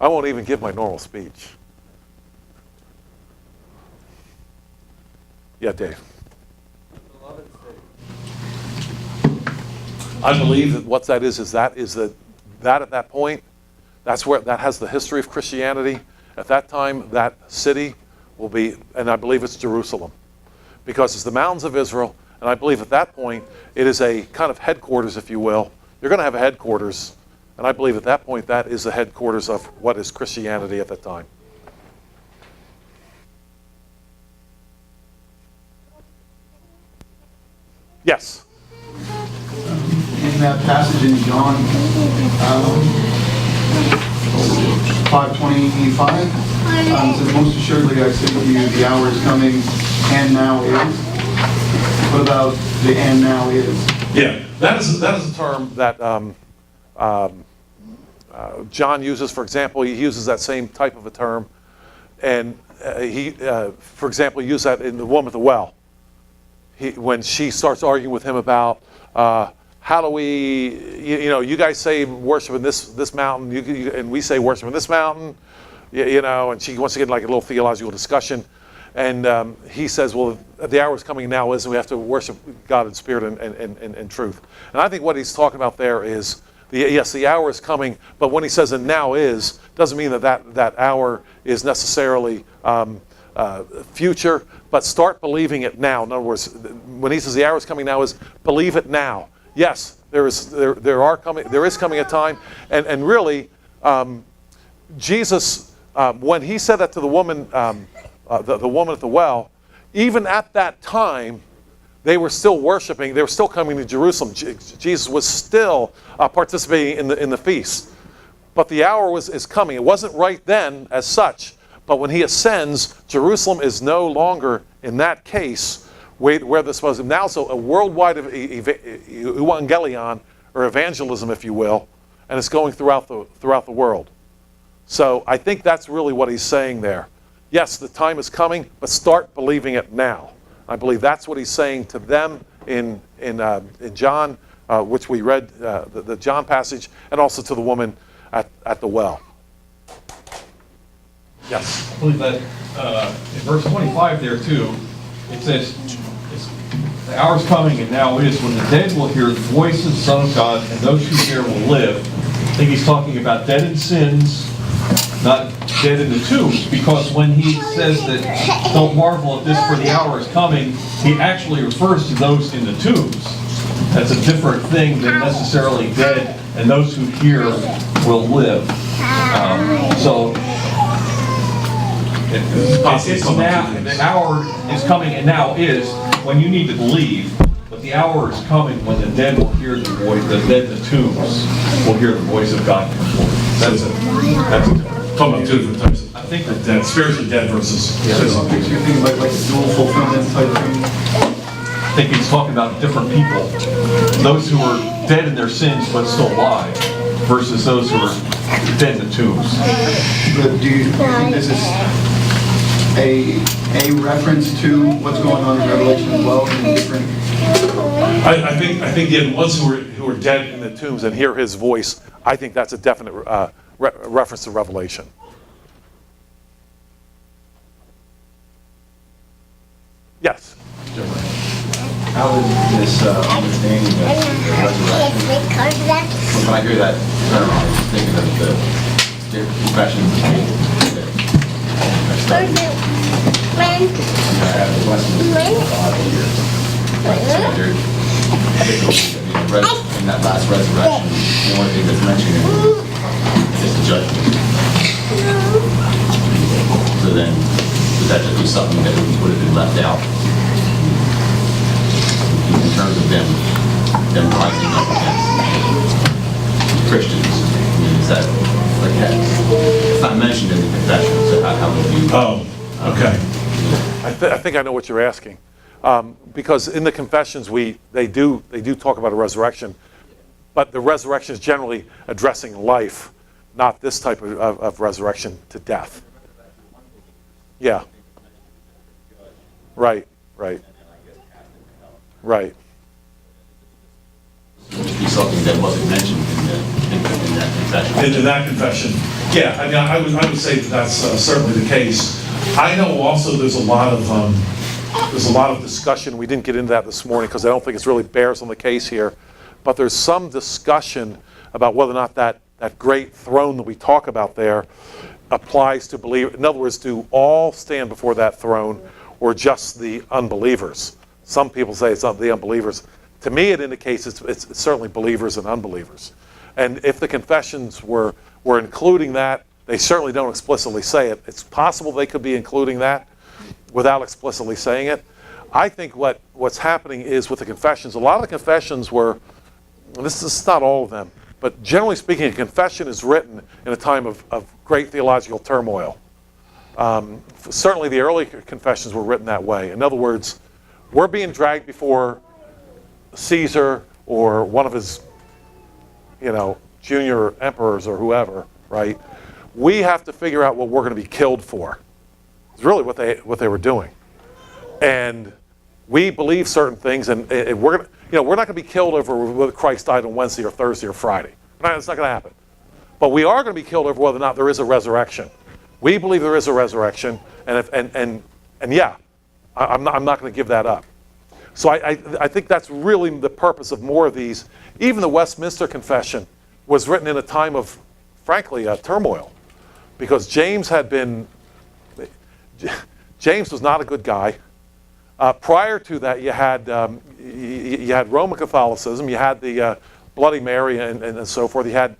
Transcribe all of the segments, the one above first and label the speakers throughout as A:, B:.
A: I won't even give my normal speech. Yeah, Dave. I believe that what that is that at that point, that's where that has the history of Christianity. At that time, that city will be, and I believe it's Jerusalem, because it's the mountains of Israel, and I believe at that point it is a kind of headquarters, if you will. You're going to have a headquarters, and I believe at that point that is the headquarters of what is Christianity at that time. Yes.
B: In that passage in John 5:25, it says, "Most assuredly I say to you, the hour is coming, and now is." What about the "and now is"?
A: Yeah, that is a term that John uses. For example, he uses that same type of a term, and he, for example, used that in the woman at the well. When she starts arguing with him about how do we, you guys say worship in this mountain, and we say worship in this mountain, and she wants to get like a little theological discussion, and he says, well, the hour is coming now, isn't we have to worship God in spirit and truth. And I think what he's talking about there is, yes, the hour is coming, but when he says and now is, doesn't mean that hour is necessarily future, but start believing it now. In other words, when he says the hour is coming now, is believe it now. Yes, there is coming a time, and really, Jesus, when he said that to the woman, the woman at the well, even at that time, they were still worshiping. They were still coming to Jerusalem. Jesus was still participating in the feast, but the hour is coming. It wasn't right then as such. But when he ascends, Jerusalem is no longer, in that case, where this was. Now it's a worldwide evangelion, or evangelism, if you will, and it's going throughout the world. So I think that's really what he's saying there. Yes, the time is coming, but start believing it now. I believe that's what he's saying to them in John, which we read, the John passage, and also to the woman at the well. Yes.
C: I believe that in verse 25 there too, it says, the hour's coming and now is when the dead will hear the voice of the Son of God, and those who hear will live. I think he's talking about dead in sins, not dead in the tombs, because when he says that don't marvel at this for the hour is coming, he actually refers to those in the tombs. That's a different thing than necessarily dead, and those who hear will live. So it's now, the hour is coming and now is when you need to believe, but the hour is coming when the dead will hear the voice, the dead in the tombs will hear the voice of God. That's it. That's it.
A: Talking about two different types of,
C: I think that
A: dead, spiritually dead versus physical.
B: Makes you think like a dual fulfillment type thing.
C: I think he's talking about different people. Those who are dead in their sins but still alive, versus those who are dead in the tombs.
B: But do you think this is a reference to what's going on in Revelation as well in different?
A: I think the ones who are dead in the tombs and hear his voice, I think that's a definite reference to Revelation. Yes.
D: How is this understanding of the resurrection? When I hear that term, I was thinking of the confessions that I studied. I have the lessons for 5 years. In that last resurrection, the only thing that's mentioned is the judgment. So then, would that just be something that would have been left out? In terms of them rising up against Christians, I mean, is that like that? It's not mentioned in the confession, so how would you?
A: Oh, okay. I think I know what you're asking, because in the confessions they do talk about a resurrection, but the resurrection is generally addressing life, not this type of resurrection to death. Yeah. Right. Right.
D: Would it be something that wasn't mentioned in the in that confession.
A: into that confession. Yeah, I mean, I would say that that's certainly the case. I know also there's a lot of discussion. We didn't get into that this morning because I don't think it really bears on the case here. But there's some discussion about whether or not that great throne that we talk about there applies to believers. In other words, do all stand before that throne or just the unbelievers? Some people say it's not the unbelievers. To me, it indicates it's certainly believers and unbelievers. And if the confessions were including that, they certainly don't explicitly say it. It's possible they could be including that without explicitly saying it. I think what's happening is with the confessions, a lot of the confessions were, and this is not all of them, but generally speaking, a confession is written in a time of great theological turmoil. Certainly the early confessions were written that way. In other words, we're being dragged before Caesar or one of his, junior emperors or whoever, right? We have to figure out what we're going to be killed for. It's really what they were doing. And we believe certain things, and we're not going to be killed over whether Christ died on Wednesday or Thursday or Friday. It's not going to happen. But we are going to be killed over whether or not there is a resurrection. We believe there is a resurrection, and yeah, I'm not going to give that up. So I think that's really the purpose of more of these. Even the Westminster Confession was written in a time of, frankly, turmoil, because James was not a good guy. Prior to that, you had Roman Catholicism, you had the Bloody Mary, and so forth. You had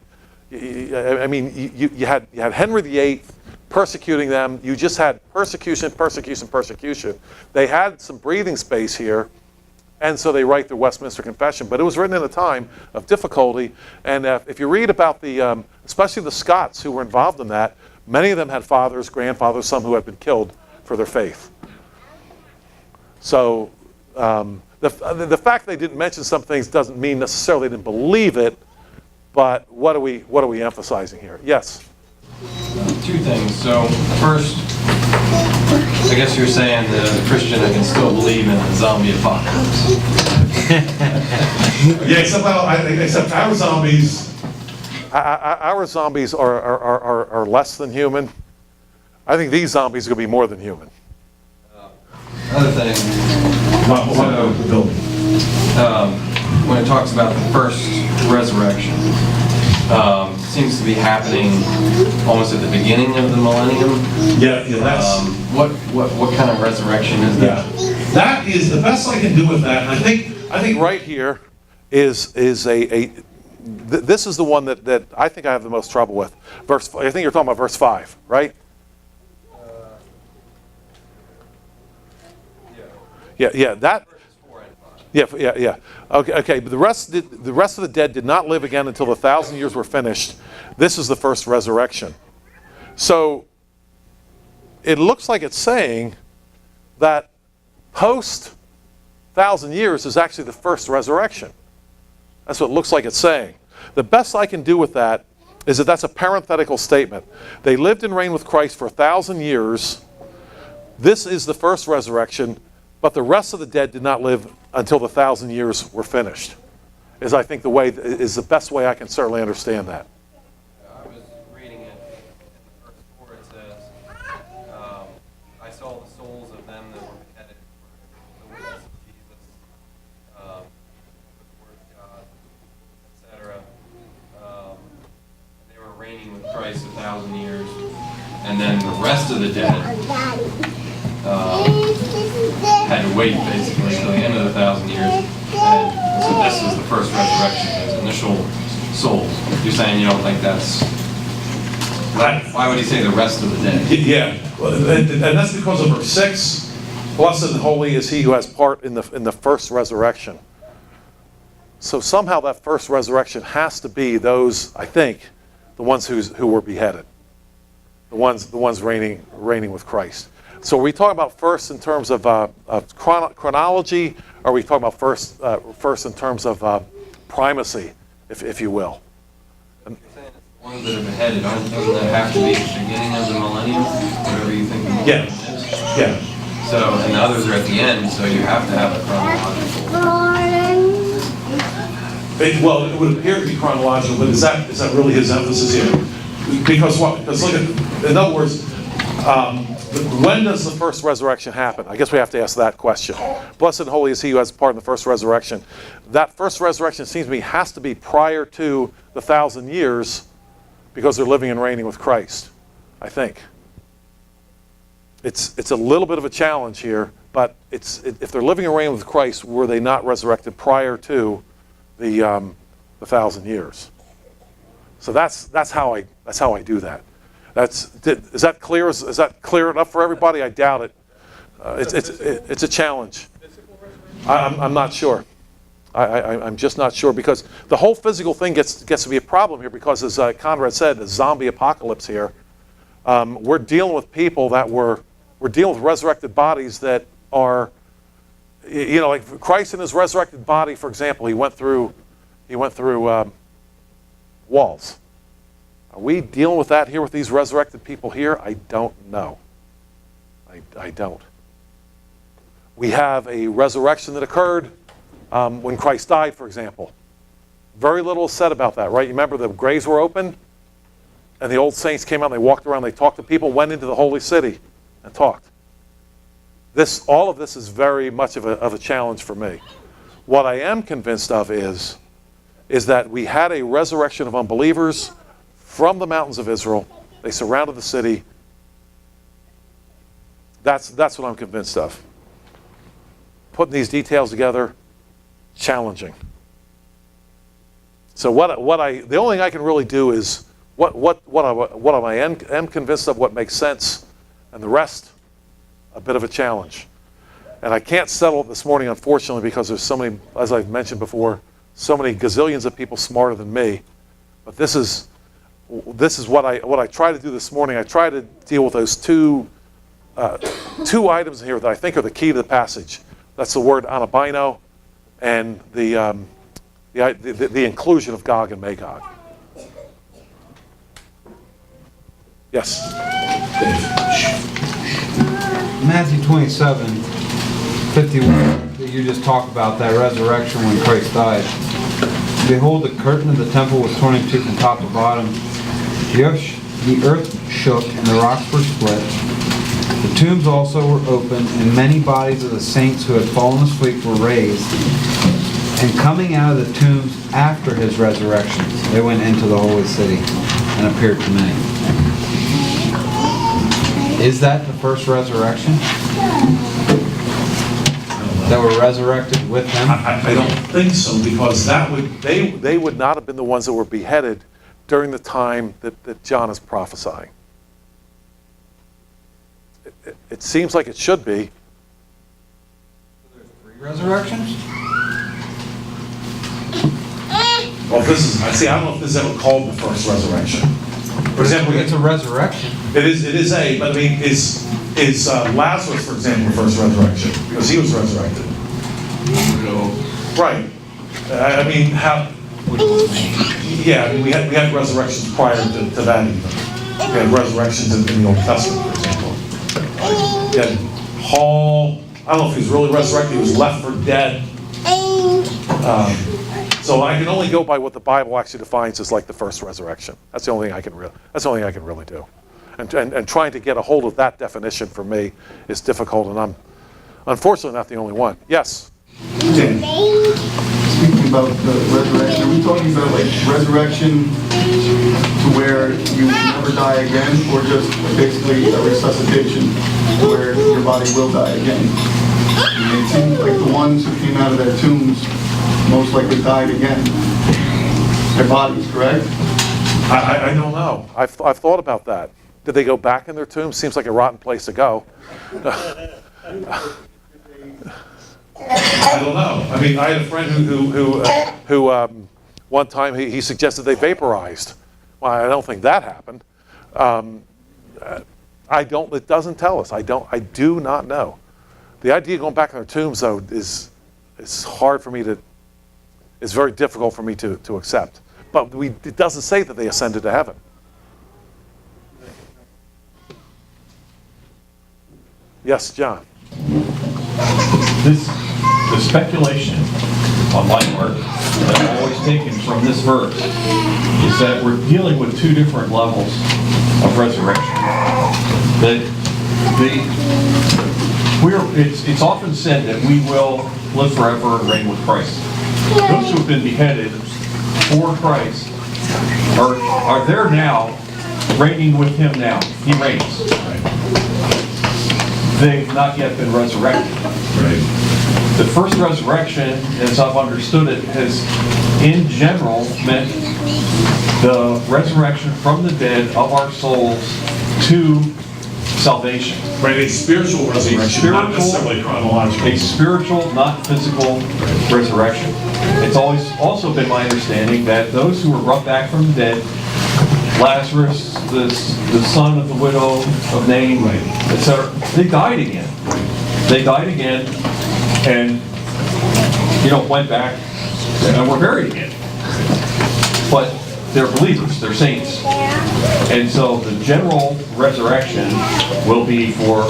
A: Henry VIII persecuting them. You just had persecution. They had some breathing space here, and so they write the Westminster Confession. But it was written in a time of difficulty, and if you read about especially the Scots who were involved in that, many of them had fathers, grandfathers, some who had been killed for their faith. So the fact they didn't mention some things doesn't mean necessarily they didn't believe it, but what are we emphasizing here? Yes?
C: Two things. So first, I guess you're saying that as a Christian I can still believe in a zombie apocalypse.
A: Yeah, except our zombies. Our zombies are less than human. I think these zombies are going to be more than human.
C: Another thing, when it talks about the first resurrection, seems to be happening almost at the beginning of the millennium.
A: Yeah, that's...
C: What kind of resurrection is that?
A: Yeah, that is the best I can do with that. I think right here is this is the one that I think I have the most trouble with. I think you're talking about verse 5, right? Yeah. That. Yeah. Okay. But the rest of the dead did not live again until the 1,000 years were finished. This is the first resurrection. So it looks like it's saying that post 1,000 years is actually the first resurrection. That's what it looks like it's saying. The best I can do with that is that that's a parenthetical statement. They lived and reigned with Christ for 1,000 years. This is the first resurrection. But the rest of the dead did not live until the 1,000 years were finished. Is I think is the best way I can certainly understand that.
C: I was reading it in verse 4. It says, "I saw the souls of them that were beheaded for the witness of Jesus, the word of God, etc. They were reigning with Christ 1,000 years, and then the rest of the dead." Had to wait basically until the end of the 1,000 years, and so this is the first resurrection, those initial souls. You're saying you don't think that's... Why would he say the rest of the dead?
A: Yeah, and that's because of verse 6. Blessed and holy is he who has part in the first resurrection. So somehow that first resurrection has to be those, I think, the ones who were beheaded, the ones reigning with Christ. So are we talking about first in terms of chronology, or are we talking about first in terms of primacy, if you will?
C: You're saying it's the ones that are beheaded. Doesn't that have to be at the beginning of the millennium, whatever you think the millennium is?
A: Yeah.
C: So, and the others are at the end, so you have to have a chronological.
A: Well, it would appear to be chronological, but is that really his emphasis here? Because what? Because look at, in other words, when does the first resurrection happen? I guess we have to ask that question. Blessed and holy is he who has part in the first resurrection. That first resurrection, seems to me, has to be prior to the 1,000 years, because they're living and reigning with Christ, I think. It's a little bit of a challenge here, but if they're living and reigning with Christ, were they not resurrected prior to the 1,000 years? So that's how I do that. Is that clear? Is that clear enough for everybody? I doubt it. It's a challenge. I'm not sure. I'm just not sure, because the whole physical thing gets to be a problem here, because as Conrad said, the zombie apocalypse here. We're dealing with people that we're dealing with resurrected bodies that are, like Christ in his resurrected body, for example, he went through walls. Are we dealing with that here with these resurrected people here? I don't know. I don't. We have a resurrection that occurred when Christ died, for example. Very little is said about that, right? You remember the graves were open, and the old saints came out, and they walked around, they talked to people, went into the holy city and talked. All of this is very much of a challenge for me. What I am convinced of is that we had a resurrection of unbelievers from the mountains of Israel. They surrounded the city. That's what I'm convinced of. Putting these details together, challenging. So the only thing I can really do is what I am convinced of, what makes sense, and the rest, a bit of a challenge. And I can't settle it this morning, unfortunately, because there's so many, as I've mentioned before, so many gazillions of people smarter than me. But this is what I try to do this morning. I try to deal with those two items here that I think are the key to the passage. That's the word anabino and the inclusion of Gog and Magog. Yes.
E: Matthew 27:51, that you just talked about, that resurrection when Christ died. Behold, the curtain of the temple was torn in two from top to bottom. The earth shook and the rocks were split. The tombs also were opened, and many bodies of the saints who had fallen asleep were raised. And coming out of the tombs after his resurrection, they went into the holy city and appeared to many. Is that the first resurrection? That were resurrected with him?
A: I don't think so, because they would not have been the ones that were beheaded during the time that John is prophesying. It seems like it should be.
E: There's 3 resurrections?
A: Well, I don't know if this is ever called the first resurrection. For example,
E: It's a resurrection.
A: but I mean, is Lazarus, for example, the first resurrection? Because he was resurrected. Right. I mean, how? Yeah, I mean, we had resurrections prior to that even. We had resurrections in the Old Testament, for example. We had Paul. I don't know if he was really resurrected. He was left for dead. So I can only go by what the Bible actually defines as like the first resurrection. That's the only thing I can really do. And trying to get a hold of that definition for me is difficult, and I'm unfortunately not the only one. Yes.
B: Speaking about the resurrection, are we talking about like resurrection to where you never die again, or just basically a resuscitation to where your body will die again? It seems like the ones who came out of their tombs most likely died again. Their bodies, correct?
A: I don't know. I've thought about that. Did they go back in their tombs? Seems like a rotten place to go. I don't know. I mean, I had a friend who one time he suggested they vaporized. Well, I don't think that happened. It doesn't tell us. I do not know. The idea of going back in their tombs, though, is hard for me to. It's very difficult for me to accept. But it doesn't say that they ascended to heaven. Yes, John.
C: The speculation on my part, that I've always taken from this verse, is that we're dealing with two different levels of resurrection. It's often said that we will live forever and reign with Christ. Those who have been beheaded for Christ are there now, reigning with him now. He reigns. They've not yet been resurrected. The first resurrection, as I've understood it, has in general meant the resurrection from the dead of our souls to salvation.
F: Right, a spiritual resurrection, not necessarily chronological.
C: A spiritual, not physical resurrection. It's always also been my understanding that those who were brought back from the dead, Lazarus, the son of the widow of Nain, etc., they died again. They died again and, went back and were buried again. But they're believers, they're saints. And so the general resurrection will be for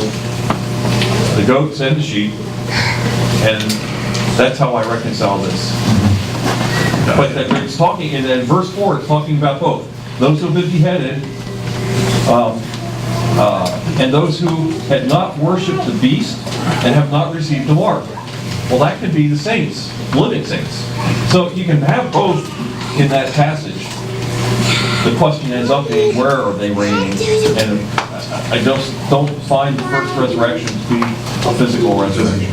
C: the goats and the sheep, and that's how I reconcile this. But it's talking, in verse 4, it's talking about both. Those who have been beheaded, and those who had not worshipped the beast and have not received the mark. Well, that could be the saints, living saints. So you can have both in that passage. The question ends up being, where are they reigning? And I just don't find the first resurrection to be a physical resurrection.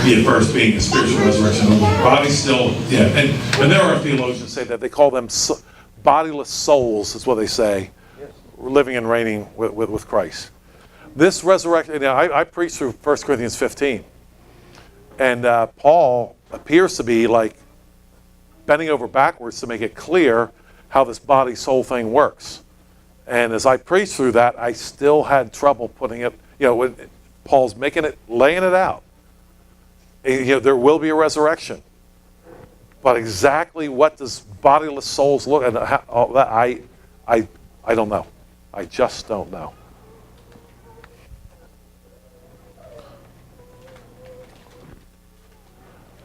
F: The first being a spiritual resurrection, the body still, and there are theologians
A: Say that they call them bodiless souls, is what they say, living and reigning with Christ. This resurrection, I preach through 1 Corinthians 15, and Paul appears to be like bending over backwards to make it clear how this body-soul thing works. And as I preached through that, I still had trouble putting it, when Paul's laying it out. There will be a resurrection. But exactly what does bodiless souls look and all that, I don't know. I just don't know.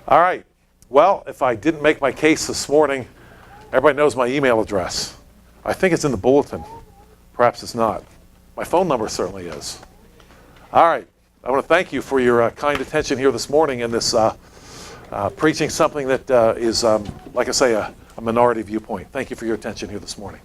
A: All right. Well, if I didn't make my case this morning, everybody knows my email address. I think it's in the bulletin. Perhaps it's not. My phone number certainly is. All right. I want to thank you for your kind attention here this morning in this preaching something that is, like I say, a minority viewpoint. Thank you for your attention here this morning.